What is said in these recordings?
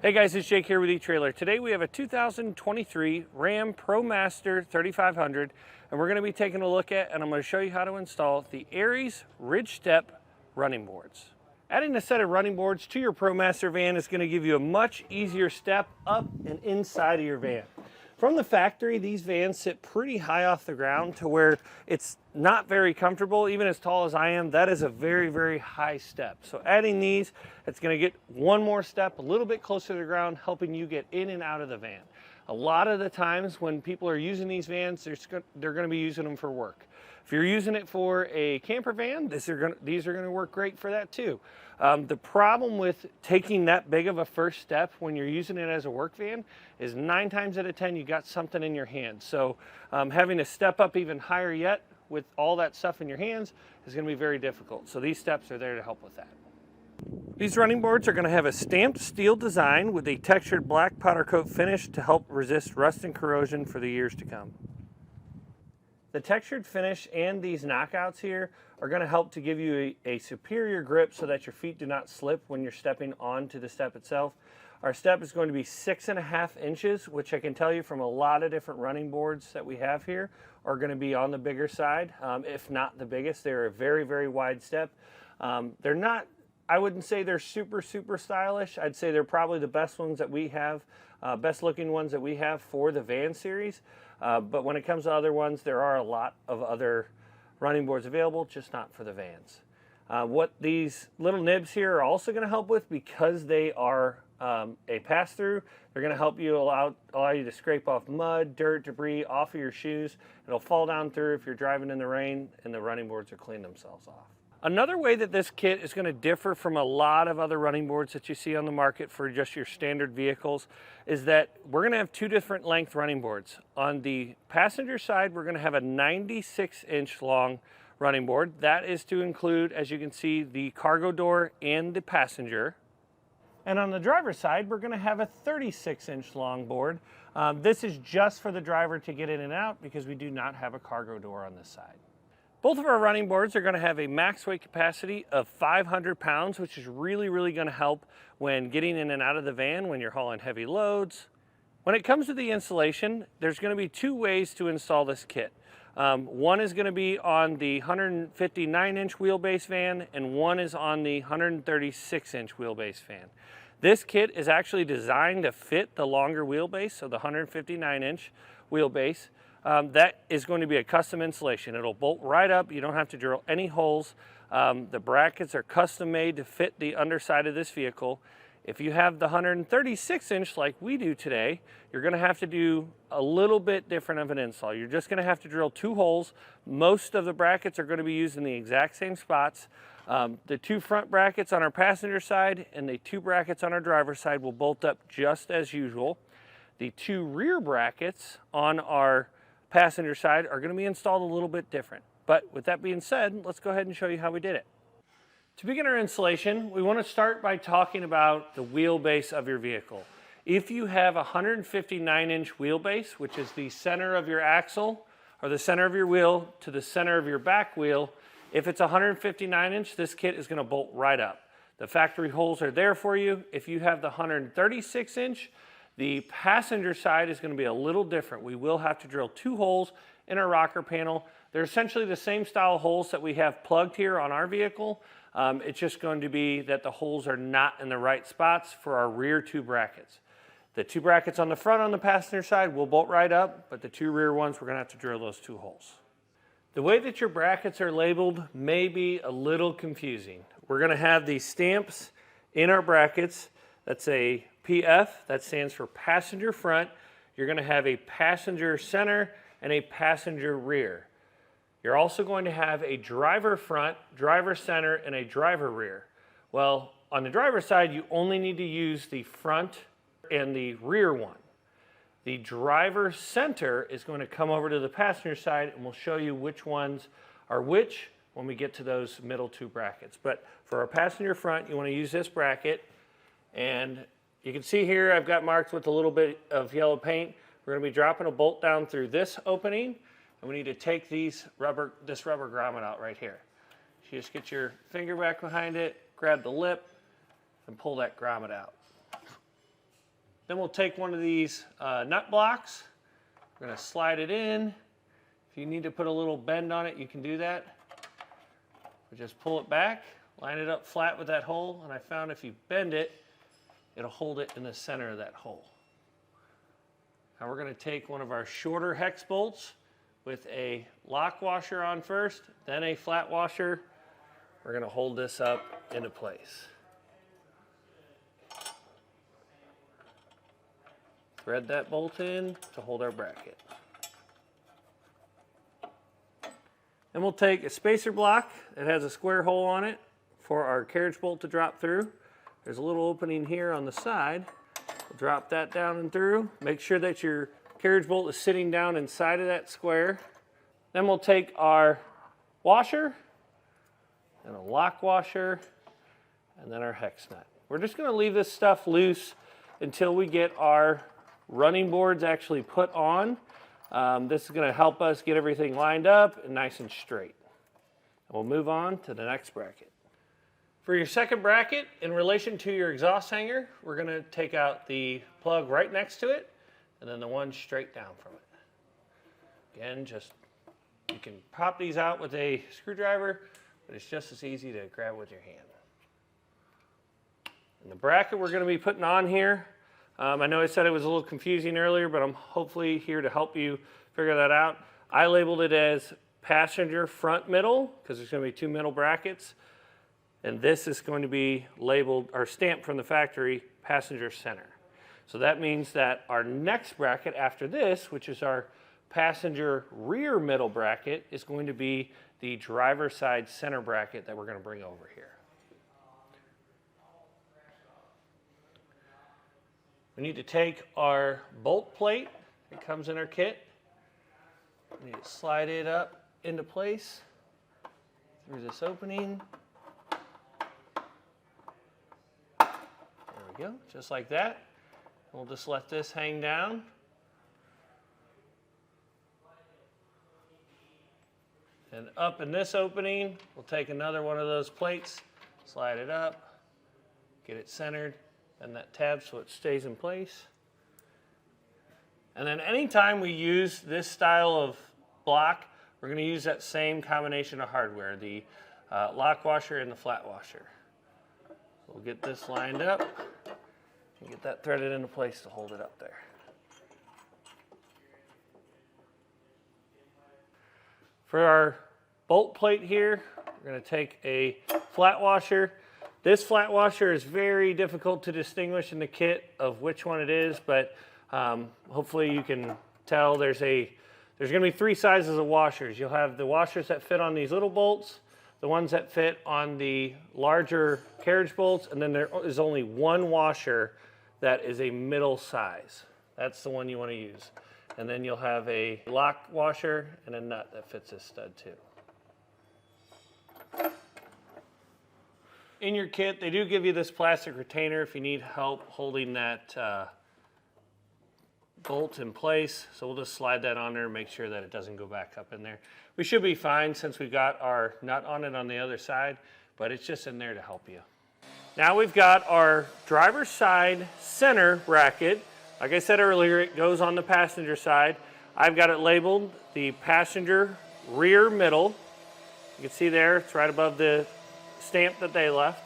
Hey guys, it's Jake here with etrailer. Today we have a 2023 Ram ProMaster 3500 and we're going to be taking a look at and I'm going to show you how to install the Aries RidgeStep Running Boards. Adding a set of running boards to your ProMaster van is going to give you a much easier step up and inside of your van. From the factory, these vans sit pretty high off the ground to where it's not very comfortable. Even as tall as I am, that is a very, very high step. So adding these, it's going to get one more step a little bit closer to the ground, helping you get in and out of the van. A lot of the times when people are using these vans, they're going to be using them for work. If you're using it for a camper van, these are going to work great for that too. The problem with taking that big of a first step when you're using it as a work van is 9 times out of 10 you got something in your hand. So having to step up even higher yet with all that stuff in your hands is going to be very difficult. So these steps are there to help with that. These running boards are going to have a stamped steel design with a textured black powder coat finish to help resist rust and corrosion for the years to come. The textured finish and these knockouts here are going to help to give you a superior grip so that your feet do not slip when you're stepping onto the step itself. Our step is going to be 6.5 inches, which I can tell you from a lot of different running boards that we have here are going to be on the bigger side, if not the biggest. They're a very, very wide step. They're not, I wouldn't say they're super, super stylish. I'd say they're probably the best ones that we have, best looking ones that we have for the van series. But when it comes to other ones, there are a lot of other running boards available, just not for the vans. What these little nibs here are also going to help with, because they are a pass-through, they're going to help you allow you to scrape off mud, dirt, debris off of your shoes. It'll fall down through if you're driving in the rain, and the running boards will clean themselves off. Another way that this kit is going to differ from a lot of other running boards that you see on the market for just your standard vehicles is that we're going to have 2 different length running boards. On the passenger side, we're going to have a 96-inch long running board. That is to include, as you can see, the cargo door and the passenger. And on the driver's side, we're going to have a 36-inch long board. This is just for the driver to get in and out because we do not have a cargo door on this side. Both of our running boards are going to have a max weight capacity of 500 pounds, which is really, really going to help when getting in and out of the van when you're hauling heavy loads. When it comes to the installation, there's going to be 2 ways to install this kit. One is going to be on the 159-inch wheelbase van, and one is on the 136-inch wheelbase van. This kit is actually designed to fit the longer wheelbase, so the 159-inch wheelbase. That is going to be a custom installation. It'll bolt right up. You don't have to drill any holes. The brackets are custom made to fit the underside of this vehicle. If you have the 136-inch like we do today, you're going to have to do a little bit different of an install. You're just going to have to drill 2 holes. Most of the brackets are going to be used in the exact same spots. The 2 front brackets on our passenger side and the 2 brackets on our driver's side will bolt up just as usual. The 2 rear brackets on our passenger side are going to be installed a little bit different. But with that being said, let's go ahead and show you how we did it. To begin our installation, we want to start by talking about the wheelbase of your vehicle. If you have a 159-inch wheelbase, which is the center of your axle or the center of your wheel to the center of your back wheel, if it's 159-inch, this kit is going to bolt right up. The factory holes are there for you. If you have the 136-inch, the passenger side is going to be a little different. We will have to drill 2 holes in our rocker panel. They're essentially the same style holes that we have plugged here on our vehicle. It's just going to be that the holes are not in the right spots for our rear 2 brackets. The 2 brackets on the front on the passenger side will bolt right up, but the 2 rear ones, we're going to have to drill those 2 holes. The way that your brackets are labeled may be a little confusing. We're going to have these stamps in our brackets. That's a PF, that stands for passenger front. You're going to have a passenger center and a passenger rear. You're also going to have a driver front, driver center, and a driver rear. Well, on the driver side, you only need to use the front and the rear one. The driver center is going to come over to the passenger side, and we'll show you which ones are which when we get to those middle 2 brackets. But for our passenger front, you want to use this bracket, and you can see here I've got marked with a little bit of yellow paint. We're going to be dropping a bolt down through this opening, and we need to take this rubber grommet out right here. So you just get your finger back behind it, grab the lip, and pull that grommet out. Then we'll take one of these nut blocks. We're going to slide it in. If you need to put a little bend on it, you can do that. We just pull it back, line it up flat with that hole, and I found if you bend it, it'll hold it in the center of that hole. Now we're going to take one of our shorter hex bolts with a lock washer on first, then a flat washer. We're going to hold this up into place. Thread that bolt in to hold our bracket. And we'll take a spacer block that has a square hole on it for our carriage bolt to drop through. There's a little opening here on the side. We'll drop that down and through. Make sure that your carriage bolt is sitting down inside of that square. Then we'll take our washer and a lock washer and then our hex nut. We're just going to leave this stuff loose until we get our running boards actually put on. This is going to help us get everything lined up and nice and straight. And we'll move on to the next bracket. For your second bracket, in relation to your exhaust hanger, we're going to take out the plug right next to it and then the one straight down from it. Again, you can pop these out with a screwdriver, but it's just as easy to grab with your hand. And the bracket we're going to be putting on here, I know I said it was a little confusing earlier, but I'm hopefully here to help you figure that out. I labeled it as passenger front middle because there's going to be two middle brackets. And this is going to be labeled or stamped from the factory passenger center. So that means that our next bracket after this, which is our passenger rear middle bracket, is going to be the driver side center bracket that we're going to bring over here. We need to take our bolt plate that comes in our kit. We need to slide it up into place through this opening. There we go, just like that. We'll just let this hang down. And up in this opening, we'll take another one of those plates, slide it up, get it centered, and that tab so it stays in place. And then anytime we use this style of block, we're going to use that same combination of hardware, the lock washer and the flat washer. We'll get this lined up and get that threaded into place to hold it up there. For our bolt plate here, we're going to take a flat washer. This flat washer is very difficult to distinguish in the kit of which one it is, but hopefully you can tell there's going to be three sizes of washers. You'll have the washers that fit on these little bolts, the ones that fit on the larger carriage bolts, and then there is only one washer that is a middle size. That's the one you want to use. And then you'll have a lock washer and a nut that fits this stud too. In your kit, they do give you this plastic retainer if you need help holding that bolt in place. So we'll just slide that on there and make sure that it doesn't go back up in there. We should be fine since we've got our nut on it on the other side, but it's just in there to help you. Now we've got our driver's side center bracket. Like I said earlier, it goes on the passenger side. I've got it labeled the passenger rear middle. You can see there, it's right above the stamp that they left.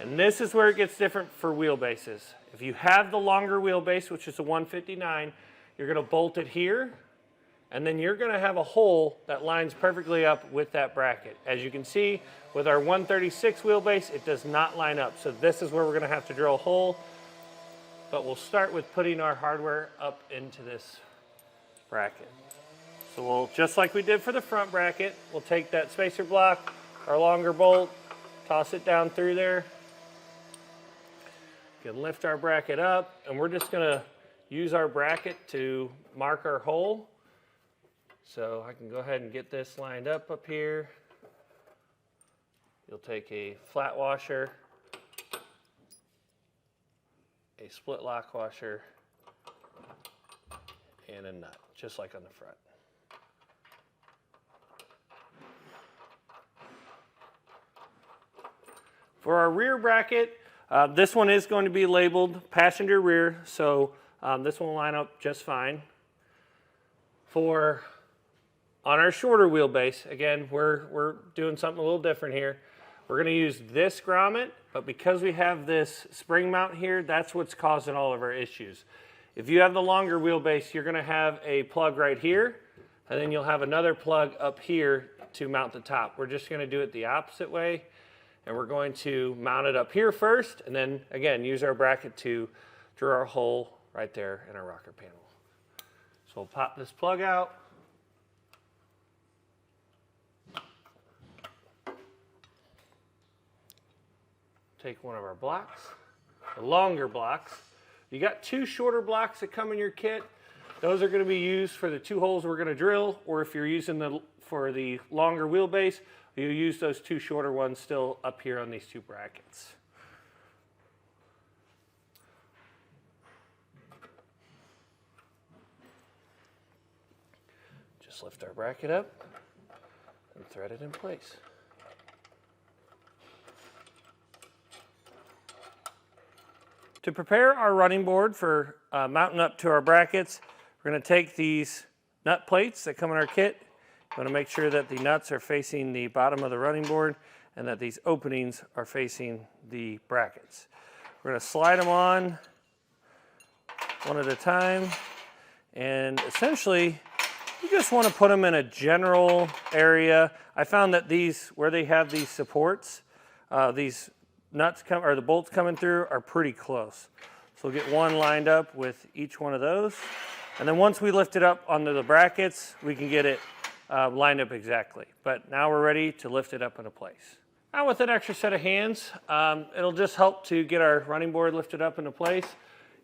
And this is where it gets different for wheelbases. If you have the longer wheelbase, which is a 159, you're going to bolt it here, and then you're going to have a hole that lines perfectly up with that bracket. As you can see, with our 136 wheelbase, it does not line up. So this is where we're going to have to drill a hole. But we'll start with putting our hardware up into this bracket. So we'll, just like we did for the front bracket, we'll take that spacer block, our longer bolt, toss it down through there. We can lift our bracket up, and we're just going to use our bracket to mark our hole. So I can go ahead and get this lined up here. You'll take a flat washer, a split lock washer, and a nut, just like on the front. For our rear bracket, This one is going to be labeled passenger rear, so this one will line up just fine. On our shorter wheelbase, again, we're doing something a little different here. We're going to use this grommet, but because we have this spring mount here, that's what's causing all of our issues. If you have the longer wheelbase, you're going to have a plug right here, and then you'll have another plug up here to mount the top. We're just going to do it the opposite way, and we're going to mount it up here first, and then, again, use our bracket to drill our hole right there in our rocker panel. So we'll pop this plug out. Take one of our blocks, the longer blocks. You got 2 shorter blocks that come in your kit. Those are going to be used for the 2 holes we're going to drill, or if you're using for the longer wheelbase, you use those 2 shorter ones still up here on these 2 brackets. Just lift our bracket up and thread it in place. To prepare our running board for mounting up to our brackets, we're going to take these nut plates that come in our kit. You want to make sure that the nuts are facing the bottom of the running board and that these openings are facing the brackets. We're going to slide them on one at a time, and essentially you just want to put them in a general area. I found that where they have these supports, these the bolts coming through are pretty close. So we'll get one lined up with each one of those. And then once we lift it up onto the brackets, we can get it lined up exactly. But now we're ready to lift it up into place. Now with an extra set of hands, it'll just help to get our running board lifted up into place.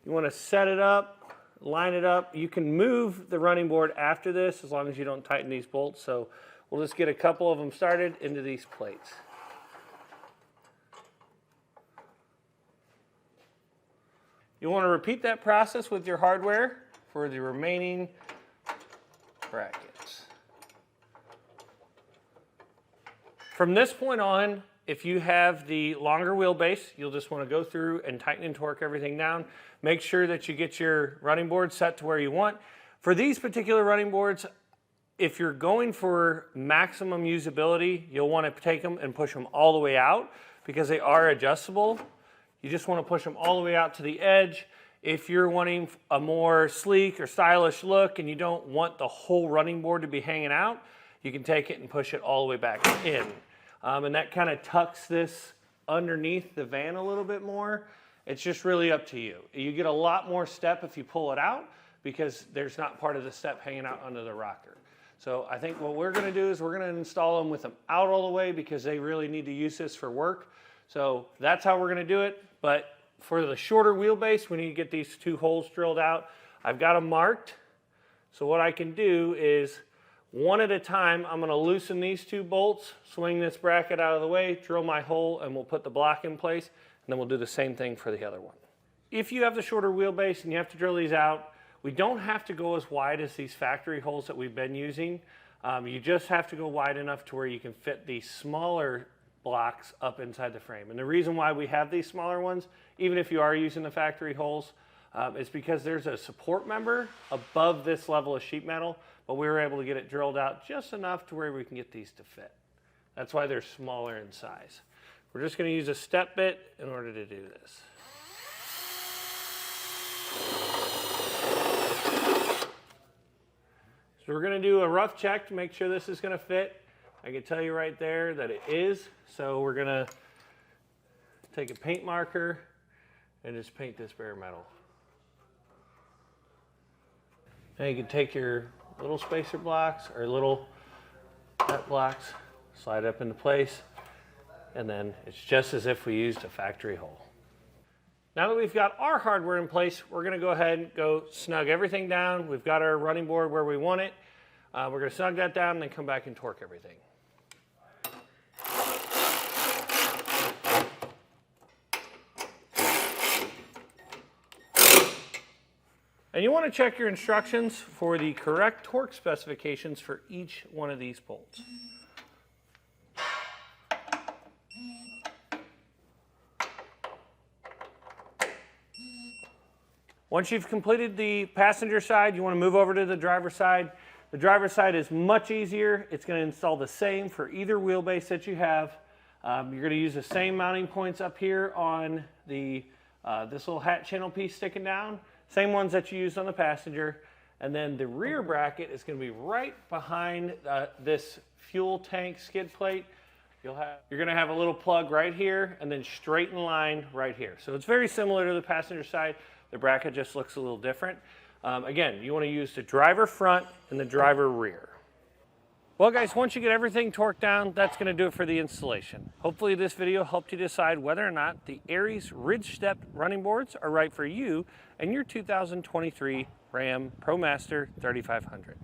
You want to set it up, line it up. You can move the running board after this as long as you don't tighten these bolts. So we'll just get a couple of them started into these plates. You want to repeat that process with your hardware for the remaining brackets. From this point on, if you have the longer wheelbase, you'll just want to go through and tighten and torque everything down. Make sure that you get your running board set to where you want. For these particular running boards, if you're going for maximum usability, you'll want to take them and push them all the way out because they are adjustable. You just want to push them all the way out to the edge. If you're wanting a more sleek or stylish look and you don't want the whole running board to be hanging out, you can take it and push it all the way back in. And that kind of tucks this underneath the van a little bit more. It's just really up to you. You get a lot more step if you pull it out because there's not part of the step hanging out under the rocker. So I think what we're going to do is we're going to install them with them out all the way because they really need to use this for work. So that's how we're going to do it. But for the shorter wheelbase, we need to get these 2 holes drilled out. I've got them marked. So what I can do is one at a time, I'm going to loosen these 2 bolts, swing this bracket out of the way, drill my hole, and we'll put the block in place. And then we'll do the same thing for the other one. If you have the shorter wheelbase and you have to drill these out, we don't have to go as wide as these factory holes that we've been using. You just have to go wide enough to where you can fit these smaller blocks up inside the frame. And the reason why we have these smaller ones, even if you are using the factory holes, is because there's a support member above this level of sheet metal, but we were able to get it drilled out just enough to where we can get these to fit. That's why they're smaller in size. We're just going to use a step bit in order to do this. So we're going to do a rough check to make sure this is going to fit. I can tell you right there that it is. So we're going to take a paint marker and just paint this bare metal. Now you can take your little spacer blocks or little nut blocks, slide up into place, and then it's just as if we used a factory hole. Now that we've got our hardware in place, we're going to go ahead and go snug everything down. We've got our running board where we want it. We're going to snug that down and then come back and torque everything. And you want to check your instructions for the correct torque specifications for each one of these bolts. Once you've completed the passenger side, you want to move over to the driver's side. The driver's side is much easier. It's going to install the same for either wheelbase that you have. You're going to use the same mounting points up here on the this little hat channel piece sticking down. Same ones that you used on the passenger. And then the rear bracket is going to be right behind this fuel tank skid plate. You're going to have a little plug right here and then straight in line right here. So it's very similar to the passenger side. The bracket just looks a little different. Again, you want to use the driver front and the driver rear. Well guys, once you get everything torqued down, that's going to do it for the installation. Hopefully this video helped you decide whether or not the Aries RidgeStep running boards are right for you and your 2023 Ram ProMaster 3500.